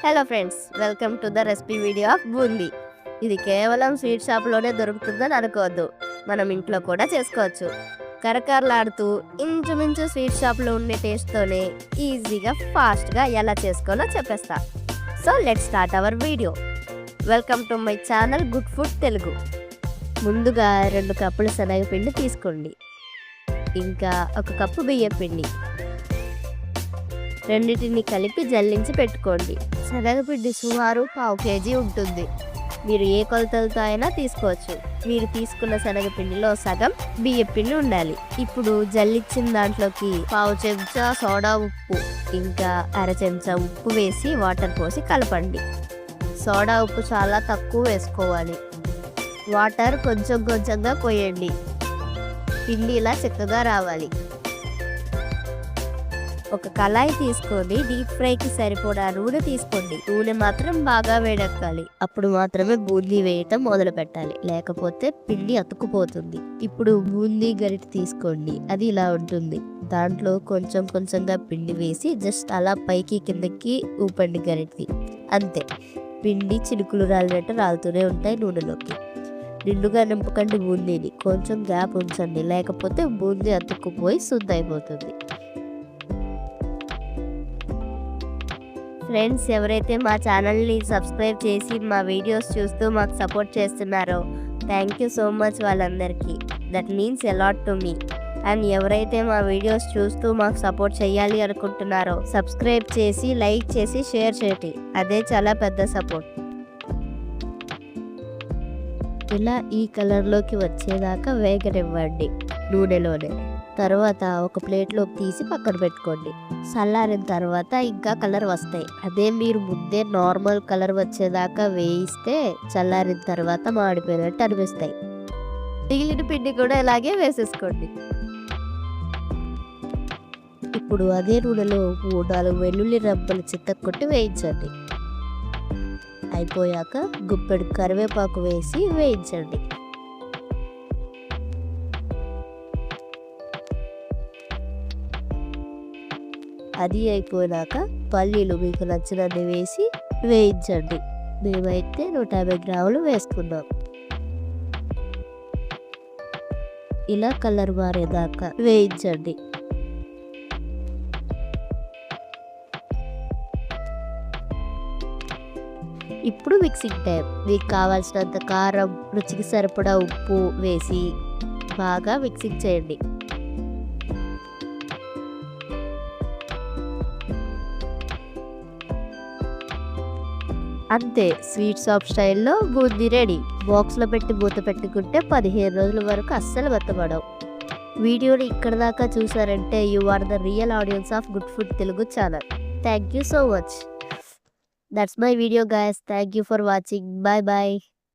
Hello friends, welcome to the recipe video of boondi. ఇది కేవలం sweet షాప్లోనే దొరుకుతుందని అనుకోవద్దు, మనం ఇంట్లో కూడా చేసుకోవచ్చు. కరకరలాడుతూ ఇంచుమించు స్వీట్ షాప్లో ఉండే టేస్ట్తోనే ఈజీగా ఫాస్ట్గా ఎలా చేసుకోవాలో చెప్పేస్తా. So let's start our video. Welcome to my channel good food Telugu. ముందుగా 2 కప్పుల శనగపిండి తీసుకోండి, ఇంకా 1 కప్పు బియ్యం పిండి, రెండింటిని కలిపి జల్లించి పెట్టుకోండి. శనగపిండి సుమారు 1/2 kg ఉంటుంది. మీరు ఏ కొలతలతో అయినా తీసుకోవచ్చు. మీరు తీసుకున్న శనగపిండిలో సగం బియ్యం పిండి ఉండాలి. ఇప్పుడు జల్లించిన దాంట్లోకి 1/2 చెంచా సోడా ఉప్పు, ఇంకా 1/2 చెంచా ఉప్పు వేసి వాటర్ పోసి కలపండి. సోడా ఉప్పు చాలా తక్కువ వేసుకోవాలి. వాటర్ కొంచెం కొంచెంగా పోయండి. పిండి ఇలా చిక్కగా రావాలి. ఒక కళాయి తీసుకొని డీప్ ఫ్రైకి సరిపడా నూనె తీసుకోండి. నూనె మాత్రం బాగా వేడెక్కాలి. అప్పుడు మాత్రమే బూందీ వేయటం మొదలు పెట్టాలి, లేకపోతే పిండి అతుక్కుపోతుంది. ఇప్పుడు బూందీ గరిటె తీసుకోండి, అది ఇలా ఉంటుంది. దాంట్లో కొంచెం కొంచెంగా పిండి వేసి జస్ట్ అలా పైకి కిందకి ఊపండి గరిటె. అంతే, పిండి చినుకులు రాలినట్టు రాలుతూనే ఉంటాయి నూనెలోకి. నిండుగా నింపకండి బూందీని, కొంచెం గ్యాప్ ఉంచండి, లేకపోతే బూందీ అతుక్కుపోయి సుద్దయిపోతుంది. ఫ్రెండ్స్, ఎవరైతే మా ఛానల్ని సబ్స్క్రైబ్ చేసి మా వీడియోస్ చూస్తూ మాకు సపోర్ట్ చేస్తున్నారో థ్యాంక్ యూ సో మచ్ వాళ్ళందరికీ. That means a lot to me. And ఎవరైతే మా వీడియోస్ చూస్తూ మాకు సపోర్ట్ చేయాలి అనుకుంటున్నారో సబ్స్క్రైబ్ చేసి, లైక్ చేసి, షేర్ చేయండి. అదే చాలా పెద్ద సపోర్ట్. ఇలా ఈ కలర్లోకి వచ్చేదాకా వేగనివ్వండి నూనెలోనే. తర్వాత ఒక ప్లేట్లోకి తీసి పక్కన పెట్టుకోండి. చల్లారిన తర్వాత ఇంకా కలర్ వస్తాయి. అదే మీరు ముందే నార్మల్ కలర్ వచ్చేదాకా వేయిస్తే చల్లారిన తర్వాత మాడిపోయినట్టు అనిపిస్తాయి. మిగిలిన పిండి కూడా ఇలాగే వేసేసుకోండి. ఇప్పుడు అదే నూనెలో 3-4 వెల్లుల్లి రబ్బలు చితక్కొట్టి వేయించండి. అయిపోయాక గుప్పెడు కరివేపాకు వేసి వేయించండి. అది అయిపోయినాక పల్లీలు మీకు నచ్చినన్ని వేసి వేయించండి. మేమైతే 150 గ్రాములు వేసుకున్నాం. ఇలా కలర్ మారేదాకా వేయించండి. ఇప్పుడు మిక్సింగ్ టైం. మీకు కావాల్సినంత కారం, రుచికి సరిపడా ఉప్పు వేసి బాగా మిక్సింగ్ చేయండి. అంతే, స్వీట్ షాప్ స్టైల్లో బూందీ రెడీ. బాక్స్లో పెట్టి మూత పెట్టుకుంటే 15 రోజుల వరకు అస్సలు మెత్తబడవు. వీడియోని ఇక్కడ దాకా చూసారంటే you are the real audience of good food Telugu channel. Thank you so much. That's my video guys. Thank you for watching. Bye bye.